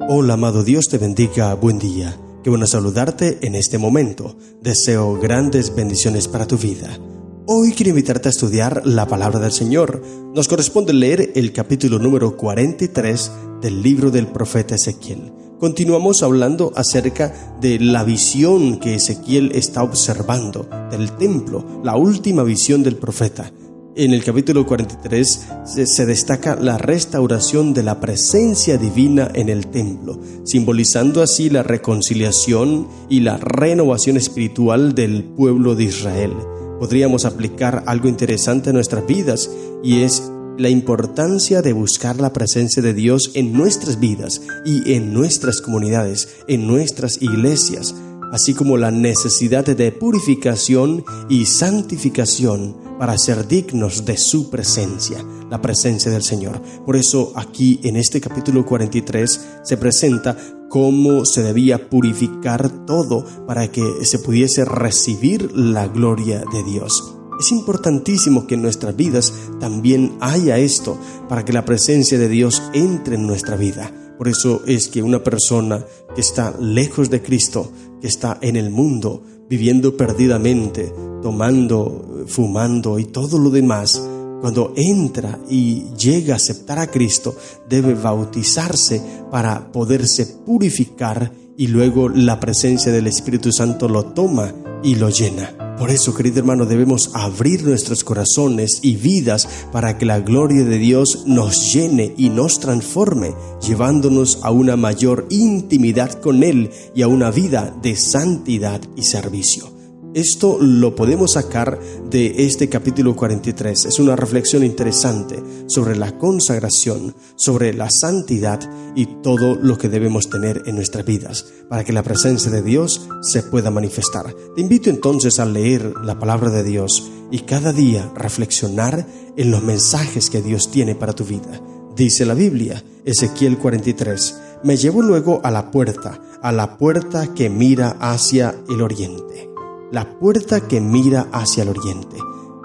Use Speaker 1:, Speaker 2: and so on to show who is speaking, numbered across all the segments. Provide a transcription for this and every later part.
Speaker 1: Hola, amado Dios, te bendiga, buen día. Qué bueno saludarte en este momento. Deseo grandes bendiciones para tu vida. Hoy quiero invitarte a estudiar la palabra del Señor. Nos corresponde leer el capítulo número 43 del libro del profeta Ezequiel. Continuamos hablando acerca de la visión que Ezequiel está observando del templo, la última visión del profeta. En el capítulo 43 se destaca la restauración de la presencia divina en el templo, simbolizando así la reconciliación y la renovación espiritual del pueblo de Israel. Podríamos aplicar algo interesante a nuestras vidas, y es la importancia de buscar la presencia de Dios en nuestras vidas y en nuestras comunidades, en nuestras iglesias, así como la necesidad de purificación y santificación para ser dignos de su presencia, la presencia del Señor. Por eso aquí en este capítulo 43 se presenta cómo se debía purificar todo para que se pudiese recibir la gloria de Dios. Es importantísimo que en nuestras vidas también haya esto, para que la presencia de Dios entre en nuestra vida. Por eso es que una persona que está lejos de Cristo, que está en el mundo, viviendo perdidamente, tomando, fumando y todo lo demás, cuando entra y llega a aceptar a Cristo, debe bautizarse para poderse purificar, y luego la presencia del Espíritu Santo lo toma y lo llena. Por eso, querido hermano, debemos abrir nuestros corazones y vidas para que la gloria de Dios nos llene y nos transforme, llevándonos a una mayor intimidad con Él y a una vida de santidad y servicio. Esto lo podemos sacar de este capítulo 43. Es una reflexión interesante sobre la consagración, sobre la santidad y todo lo que debemos tener en nuestras vidas para que la presencia de Dios se pueda manifestar. Te invito entonces a leer la palabra de Dios y cada día reflexionar en los mensajes que Dios tiene para tu vida. Dice la Biblia, Ezequiel 43, me llevó luego a la puerta que mira hacia el oriente. La puerta que mira hacia el oriente.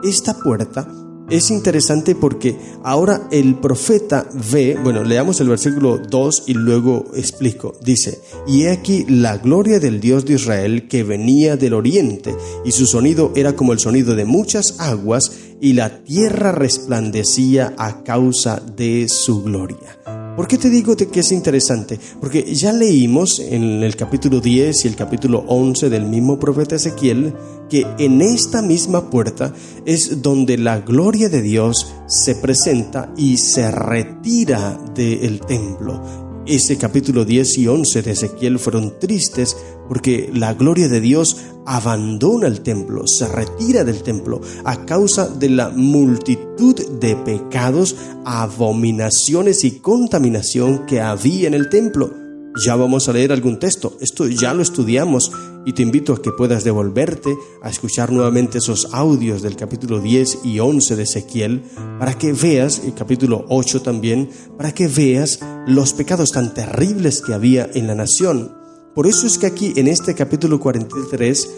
Speaker 1: Esta puerta es interesante porque ahora el profeta ve, leamos el versículo 2 y luego explico. Dice, y he aquí la gloria del Dios de Israel que venía del oriente, y su sonido era como el sonido de muchas aguas, y la tierra resplandecía a causa de su gloria. ¿Por qué te digo que es interesante? Porque ya leímos en el capítulo 10 y el capítulo 11 del mismo profeta Ezequiel que en esta misma puerta es donde la gloria de Dios se presenta y se retira del templo. Ese capítulo 10 y 11 de Ezequiel fueron tristes porque la gloria de Dios abandona el templo, se retira del templo a causa de la multitud de pecados, abominaciones y contaminación que había en el templo. Ya vamos a leer algún texto, esto ya lo estudiamos, y te invito a que puedas devolverte a escuchar nuevamente esos audios del capítulo 10 y 11 de Ezequiel para que veas, el capítulo 8 también, para que veas los pecados tan terribles que había en la nación. Por eso es que aquí en este capítulo 43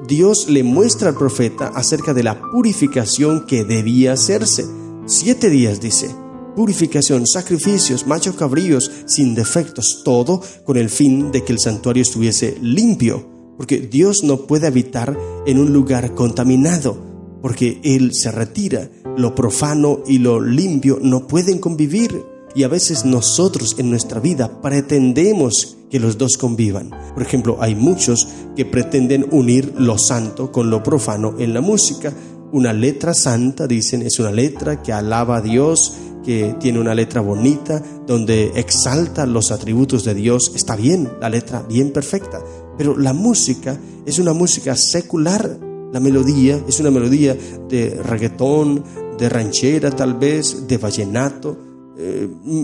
Speaker 1: Dios le muestra al profeta acerca de la purificación que debía hacerse. 7 días dice, purificación, sacrificios, machos cabríos, sin defectos, todo con el fin de que el santuario estuviese limpio, porque Dios no puede habitar en un lugar contaminado, porque Él se retira. Lo profano y lo limpio no pueden convivir, y a veces nosotros en nuestra vida pretendemos que los dos convivan. Por ejemplo, hay muchos que pretenden unir lo santo con lo profano en la música. Una letra santa, dicen, es una letra que alaba a Dios, que tiene una letra bonita, donde exalta los atributos de Dios. Está bien, la letra bien perfecta, pero la música es una música secular. La melodía es una melodía de reggaetón, de ranchera tal vez, de vallenato,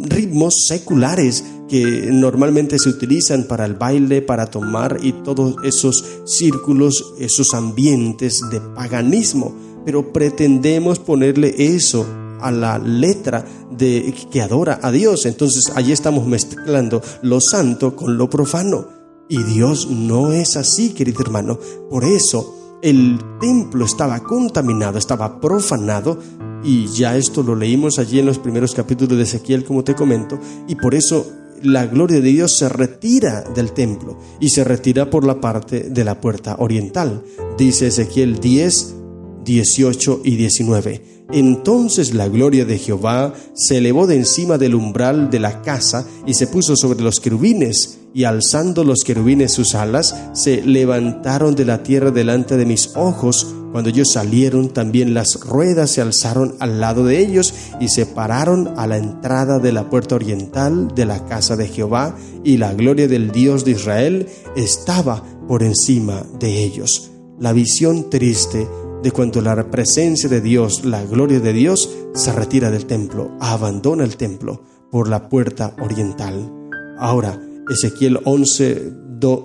Speaker 1: ritmos seculares que normalmente se utilizan para el baile, para tomar y todos esos círculos, esos ambientes de paganismo. Pero pretendemos ponerle eso a la letra que adora a Dios. Entonces allí estamos mezclando lo santo con lo profano, y Dios no es así, querido hermano. Por eso el templo estaba contaminado, estaba profanado, y ya esto lo leímos allí en los primeros capítulos de Ezequiel, como te comento, y por eso la gloria de Dios se retira del templo y se retira por la parte de la puerta oriental. Dice Ezequiel 10, 18 y 19. Entonces la gloria de Jehová se elevó de encima del umbral de la casa y se puso sobre los querubines, y alzando los querubines sus alas, se levantaron de la tierra delante de mis ojos. Cuando ellos salieron, también las ruedas se alzaron al lado de ellos y se pararon a la entrada de la puerta oriental de la casa de Jehová, y la gloria del Dios de Israel estaba por encima de ellos. La visión triste de cuando la presencia de Dios, la gloria de Dios, se retira del templo, abandona el templo por la puerta oriental. Ahora, Ezequiel 11,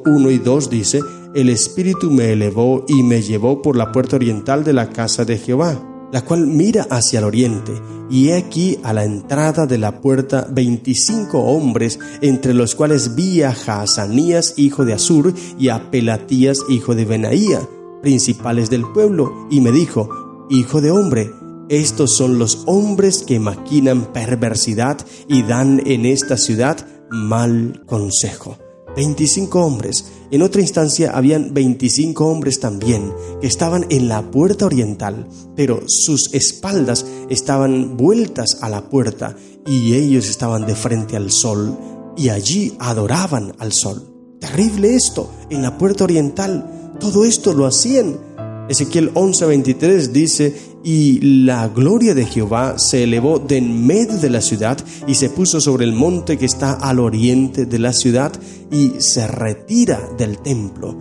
Speaker 1: 1 y 2 dice: el Espíritu me elevó y me llevó por la puerta oriental de la casa de Jehová, la cual mira hacia el oriente, y he aquí a la entrada de la puerta 25 hombres, entre los cuales vi a Jaazanías, hijo de Azur, y a Pelatías, hijo de Benaía, principales del pueblo, y me dijo: hijo de hombre, estos son los hombres que maquinan perversidad y dan en esta ciudad mal consejo. 25 hombres. En otra instancia habían 25 hombres también que estaban en la puerta oriental, pero sus espaldas estaban vueltas a la puerta y ellos estaban de frente al sol y allí adoraban al sol. Terrible esto, en la puerta oriental. Todo esto lo hacían. Ezequiel 11:23 dice: y la gloria de Jehová se elevó de en medio de la ciudad y se puso sobre el monte que está al oriente de la ciudad y se retira del templo.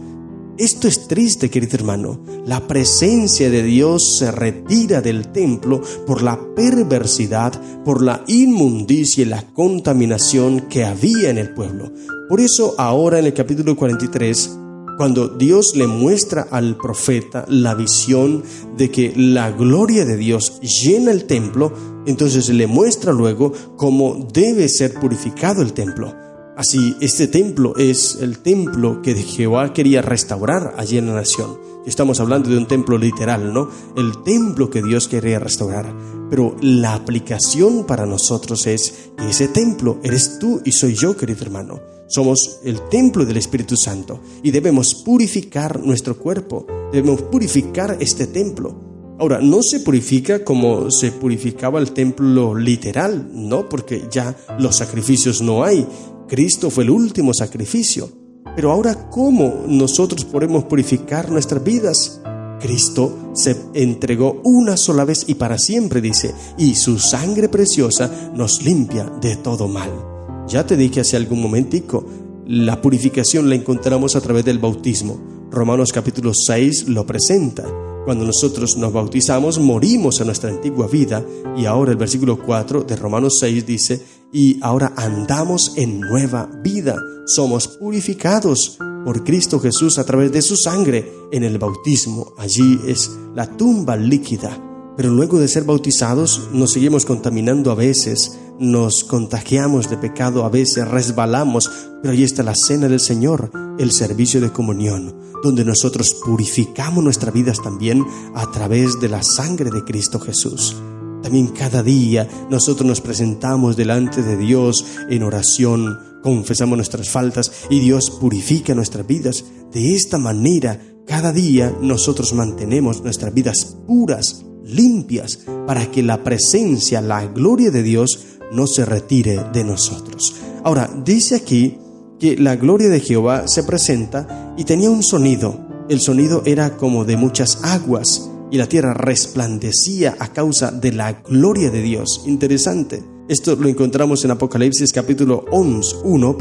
Speaker 1: Esto es triste, querido hermano. La presencia de Dios se retira del templo por la perversidad, por la inmundicia y la contaminación que había en el pueblo. Por eso ahora en el capítulo 43, cuando Dios le muestra al profeta la visión de que la gloria de Dios llena el templo, entonces le muestra luego cómo debe ser purificado el templo. Así, este templo es el templo que Jehová quería restaurar allí en la nación. Estamos hablando de un templo literal, ¿no? El templo que Dios quería restaurar. Pero la aplicación para nosotros es que ese templo eres tú y soy yo, querido hermano. Somos el templo del Espíritu Santo y debemos purificar nuestro cuerpo, debemos purificar este templo. Ahora, no se purifica como se purificaba el templo literal, ¿no? Porque ya los sacrificios no hay. Cristo fue el último sacrificio. Pero ahora, ¿cómo nosotros podemos purificar nuestras vidas? Cristo se entregó una sola vez y para siempre, dice, y su sangre preciosa nos limpia de todo mal. Ya te dije hace algún momentico, la purificación la encontramos a través del bautismo. Romanos capítulo 6 lo presenta. Cuando nosotros nos bautizamos, morimos a nuestra antigua vida, y ahora el versículo 4 de Romanos 6 dice: y ahora andamos en nueva vida, somos purificados por Cristo Jesús a través de su sangre en el bautismo. Allí es la tumba líquida. Pero luego de ser bautizados nos seguimos contaminando a veces, nos contagiamos de pecado a veces, resbalamos, pero ahí está la cena del Señor, el servicio de comunión, donde nosotros purificamos nuestras vidas también a través de la sangre de Cristo Jesús. También cada día nosotros nos presentamos delante de Dios en oración, confesamos nuestras faltas y Dios purifica nuestras vidas. De esta manera, cada día nosotros mantenemos nuestras vidas puras, limpias, para que la presencia, la gloria de Dios no se retire de nosotros. Ahora, dice aquí que la gloria de Jehová se presenta y tenía un sonido. El sonido era como de muchas aguas y la tierra resplandecía a causa de la gloria de Dios. Interesante. Esto lo encontramos en Apocalipsis capítulo 1,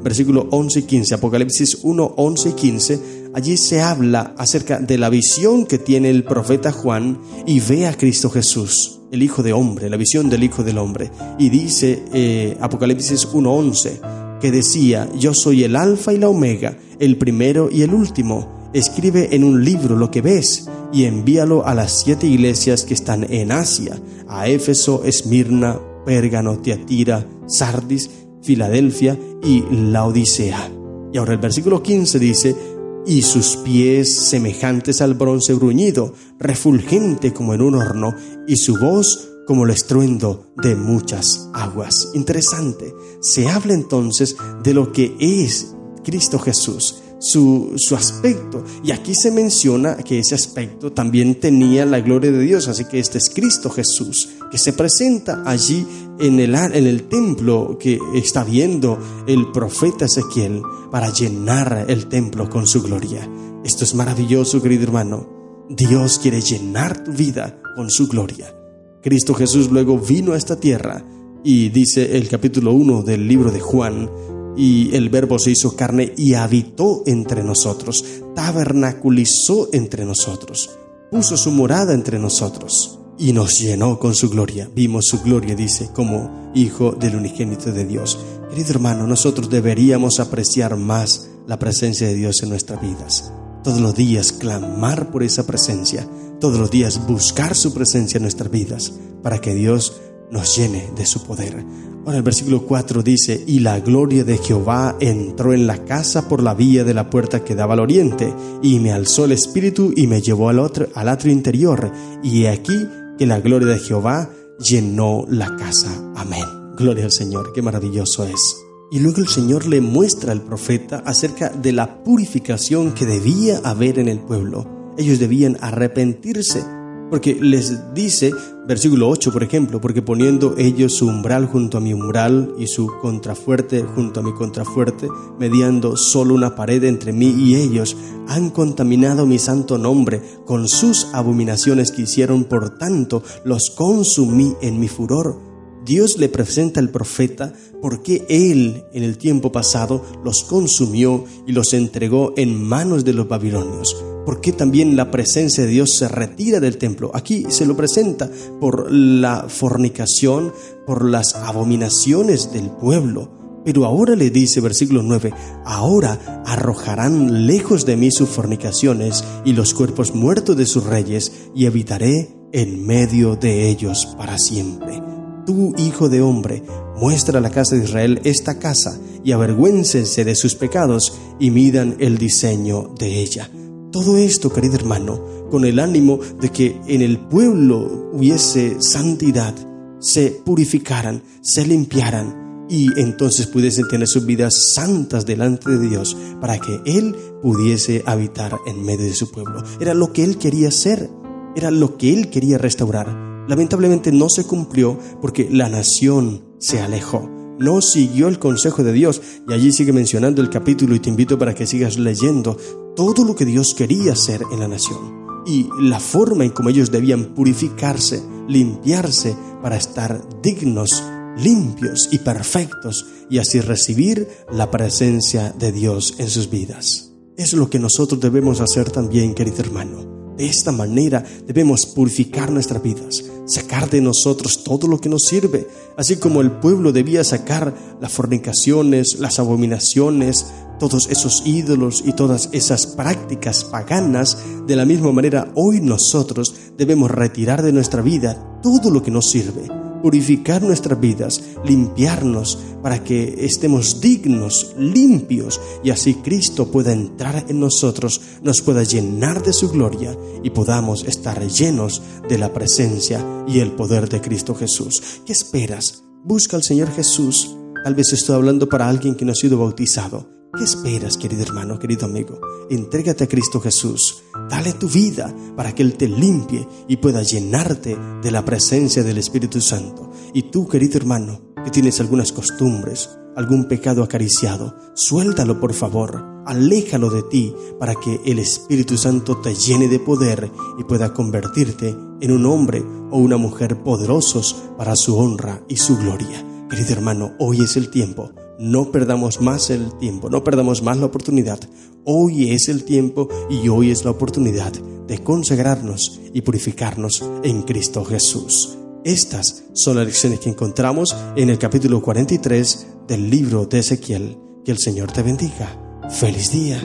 Speaker 1: versículo 11 y 15. Apocalipsis 1, 11 y 15. Allí se habla acerca de la visión que tiene el profeta Juan y ve a Cristo Jesús, el Hijo de Hombre, la visión del Hijo del Hombre. Y dice Apocalipsis 1, 11, que decía: yo soy el alfa y la omega, el primero y el último. Escribe en un libro lo que ves y envíalo a las 7 iglesias que están en Asia, a Éfeso, Esmirna, Pérgamo, Tiatira, Sardis, Filadelfia y Laodicea. Y ahora el versículo 15 dice: y sus pies semejantes al bronce bruñido, refulgente como en un horno, y su voz como el estruendo de muchas aguas. Interesante. Se habla entonces de lo que es Cristo Jesús, su aspecto, y aquí se menciona que ese aspecto también tenía la gloria de Dios. Así que este es Cristo Jesús, que se presenta allí en el templo que está viendo el profeta Ezequiel para llenar el templo con su gloria. Esto es maravilloso, querido hermano. Dios quiere llenar tu vida con su gloria. Cristo Jesús luego vino a esta tierra, y dice el capítulo 1 del libro de Juan: y el Verbo se hizo carne y habitó entre nosotros, tabernaculizó entre nosotros, puso su morada entre nosotros y nos llenó con su gloria. Vimos su gloria, dice, como Hijo del unigénito de Dios. Querido hermano, nosotros deberíamos apreciar más la presencia de Dios en nuestras vidas. Todos los días clamar por esa presencia, todos los días buscar su presencia en nuestras vidas, para que Dios nos llene de su poder. Ahora el versículo 4 dice: y la gloria de Jehová entró en la casa por la vía de la puerta que daba al oriente, y me alzó el espíritu y me llevó al atrio interior, y he aquí que la gloria de Jehová llenó la casa. Amén. Gloria al Señor, qué maravilloso es. Y luego el Señor le muestra al profeta acerca de la purificación que debía haber en el pueblo. Ellos debían arrepentirse, porque les dice, versículo 8 por ejemplo: porque poniendo ellos su umbral junto a mi umbral y su contrafuerte junto a mi contrafuerte, mediando solo una pared entre mí y ellos, han contaminado mi santo nombre con sus abominaciones que hicieron, por tanto los consumí en mi furor. Dios le presenta al profeta por qué Él en el tiempo pasado los consumió y los entregó en manos de los babilonios. ¿Por qué también la presencia de Dios se retira del templo? Aquí se lo presenta por la fornicación, por las abominaciones del pueblo. Pero ahora le dice, versículo 9: ahora arrojarán lejos de mí sus fornicaciones y los cuerpos muertos de sus reyes, y habitaré en medio de ellos para siempre. Tú, hijo de hombre, muestra a la casa de Israel esta casa, y avergüéncense de sus pecados, y midan el diseño de ella. Todo esto, querido hermano, con el ánimo de que en el pueblo hubiese santidad, se purificaran, se limpiaran, y entonces pudiesen tener sus vidas santas delante de Dios, para que Él pudiese habitar en medio de su pueblo. Era lo que Él quería hacer, era lo que Él quería restaurar. Lamentablemente no se cumplió porque la nación se alejó, no siguió el consejo de Dios. Y allí sigue mencionando el capítulo, y te invito para que sigas leyendo todo lo que Dios quería hacer en la nación y la forma en cómo ellos debían purificarse, limpiarse, para estar dignos, limpios y perfectos, y así recibir la presencia de Dios en sus vidas. Es lo que nosotros debemos hacer también, querido hermano. De esta manera debemos purificar nuestras vidas, sacar de nosotros todo lo que nos sirve, así como el pueblo debía sacar las fornicaciones, las abominaciones, todos esos ídolos y todas esas prácticas paganas. De la misma manera, hoy nosotros debemos retirar de nuestra vida todo lo que nos sirve, purificar nuestras vidas, limpiarnos para que estemos dignos, limpios, y así Cristo pueda entrar en nosotros, nos pueda llenar de su gloria y podamos estar llenos de la presencia y el poder de Cristo Jesús. ¿Qué esperas? Busca al Señor Jesús. Tal vez estoy hablando para alguien que no ha sido bautizado. ¿Qué esperas, querido hermano, querido amigo? Entrégate a Cristo Jesús. Dale tu vida para que Él te limpie y pueda llenarte de la presencia del Espíritu Santo. Y tú, querido hermano, que tienes algunas costumbres, algún pecado acariciado, suéltalo por favor, aléjalo de ti para que el Espíritu Santo te llene de poder y pueda convertirte en un hombre o una mujer poderosos para su honra y su gloria. Querido hermano, hoy es el tiempo. No perdamos más el tiempo, no perdamos más la oportunidad. Hoy es el tiempo y hoy es la oportunidad de consagrarnos y purificarnos en Cristo Jesús. Estas son las lecciones que encontramos en el capítulo 43 del libro de Ezequiel. Que el Señor te bendiga. ¡Feliz día!